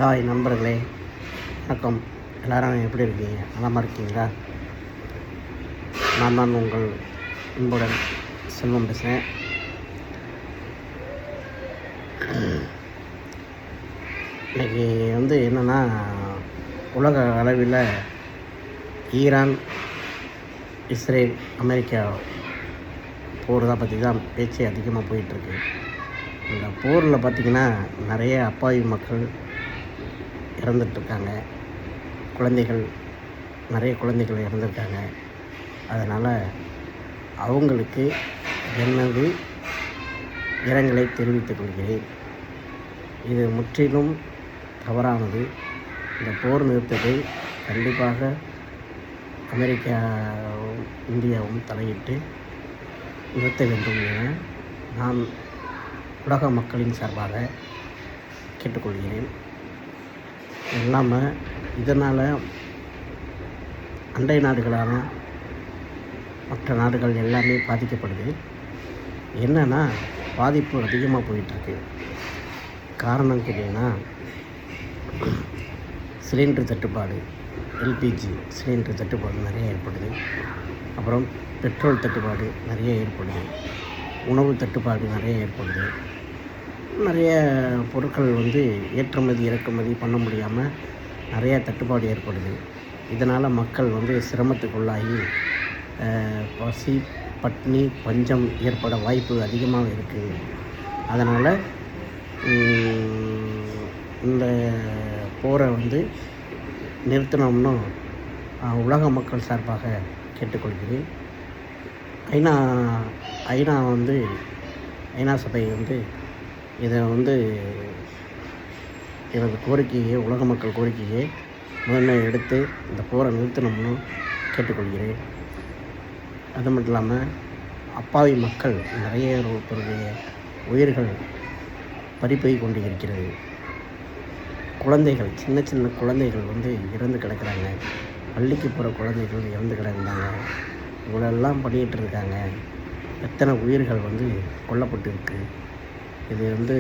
Hi நண்பர்களே, வணக்கம். எல்லோரும் எப்படி இருக்கீங்க? நலமாக இருக்கீங்களா? நான் தான் உங்கள் அன்புடன் செல்வம் பேசுகிறேன். இன்றைக்கி என்னென்னா, உலக அளவில் ஈரான், இஸ்ரேல், அமெரிக்கா போர் தான் பற்றி தான் பேச்சு அதிகமாக போயிட்டுருக்கு. இந்த போரில் பார்த்திங்கன்னா நிறைய அப்பாவி மக்கள் இறந்துட்டுருக்காங்க. நிறைய குழந்தைகள் இறந்துருக்காங்க. அதனால் அவங்களுக்கு எனது இரங்கலை தெரிவித்துக் கொள்கிறேன். இது முற்றிலும் தவறானது. இந்த போர் நிறுத்தத்தை கண்டிப்பாக அமெரிக்காவும் இந்தியாவும் தலையிட்டு நிறுத்த வேண்டும் என நான் உலக மக்களின் சார்பாக கேட்டுக்கொள்கிறேன். இல்லாமல் இதனால் அண்டை நாடுகளான மற்ற நாடுகள் எல்லாமே பாதிக்கப்படுது. என்னென்னா, பாதிப்பு அதிகமாக போயிட்டுருக்கு. காரணம் கேட்டிங்கன்னா, சிலிண்டர் தட்டுப்பாடு, எல்பிஜி சிலிண்டர் தட்டுப்பாடு நிறைய ஏற்படுது. அப்புறம் பெட்ரோல் தட்டுப்பாடு நிறைய ஏற்படுது. உணவு தட்டுப்பாடு நிறைய ஏற்படுது. நிறைய பொருட்கள் ஏற்றுமதி இறக்குமதி பண்ண முடியாமல் நிறைய தட்டுப்பாடு ஏற்படுது. இதனால் மக்கள் சிரமத்துக்குள்ளாகி பசி, பட்டினி, பஞ்சம் ஏற்பட வாய்ப்பு அதிகமாக இருக்குது. அதனால் இந்த போரை நிறுத்தணும்னு உலக மக்கள் சார்பாக கேட்டுக்கொள்கிறேன். ஐநா சபை இதை எனது கோரிக்கையை, உலக மக்கள் கோரிக்கையை முதன்மை எடுத்து இந்த போரை நிறுத்தணும்னு கேட்டுக்கொள்கிறேன். அது மட்டும் இல்லாமல் அப்பாவி மக்கள் நிறைய பேருடைய உயிர்கள் பறிபோய் கொண்டு இருக்கிறது. குழந்தைகள், சின்ன சின்ன குழந்தைகள் இறந்து கிடக்கிறாங்க. பள்ளிக்கு போகிற குழந்தைகள் இறந்து கிடந்தாங்க. இவ்வளோெல்லாம் பண்ணிகிட்டு இருக்காங்க. எத்தனை உயிர்கள் கொல்லப்பட்டு இருக்குது. இது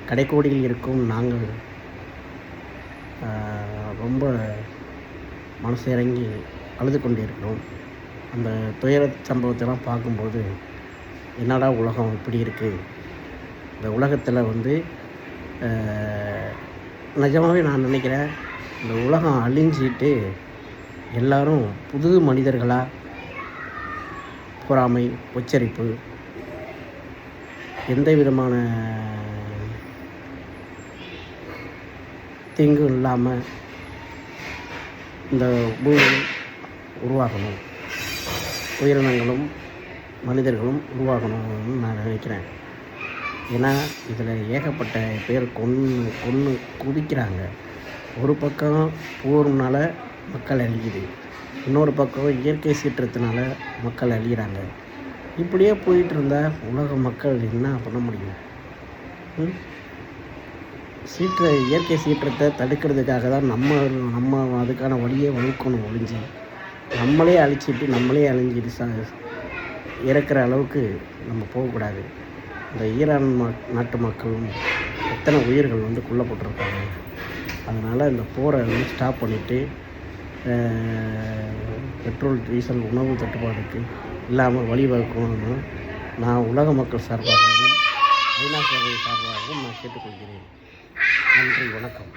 கடைக்கோடியில் இருக்கும் நாங்கள் ரொம்ப மனசு இறங்கி அழுது கொண்டு இருக்கிறோம். அந்த துயர சம்பவத்தெல்லாம் பார்க்கும்போது என்னடா உலகம் இப்படி இருக்குது. இந்த உலகத்தில் நிஜமாகவே நான் நினைக்கிறேன், இந்த உலகம் அழிஞ்சிட்டு எல்லோரும் புது மனிதர்களாக பொறாமை, உச்சரிப்பு, எந்த விதமான தீங்கும் இல்லாமல் இந்த பூமி உருவாகணும், உயிரினங்களும் மனிதர்களும் உருவாகணும்னு நான் நினைக்கிறேன். ஏன்னா இதில் ஏகப்பட்ட பேர் கொன்று குவிக்கிறாங்க. ஒரு பக்கம் போர்னால மக்கள் அழியுது, இன்னொரு பக்கம் இயற்கை சீற்றத்தினால மக்கள் அழிகிறாங்க. இப்படியே போயிட்டு இருந்தால் உலக மக்கள் என்ன பண்ண முடியும்? இயற்கை சீற்றத்தை தடுக்கிறதுக்காக தான் நம்ம அதுக்கான வழியை வகுக்கணும். ஒழிஞ்சு நம்மளே அழிச்சிட்டு நம்மளே அழிஞ்சிட்டு இறக்குற அளவுக்கு நம்ம போகக்கூடாது. இந்த ஈரான் நாட்டு மக்களும் எத்தனை உயிர்கள் கொல்லப்பட்டிருக்காங்க. அதனால் இந்த போரை ஸ்டாப் பண்ணிவிட்டு பெட்ரோல், டீசல், உணவு தட்டுப்பாடுக்கு இல்லாமல் வழிவகுக்கணும்னு நான் உலக மக்கள் சார்பாகவும் ஐநா சபை சார்பாகவும் நான் கேட்டுக்கொள்கிறேன். நன்றி, வணக்கம்.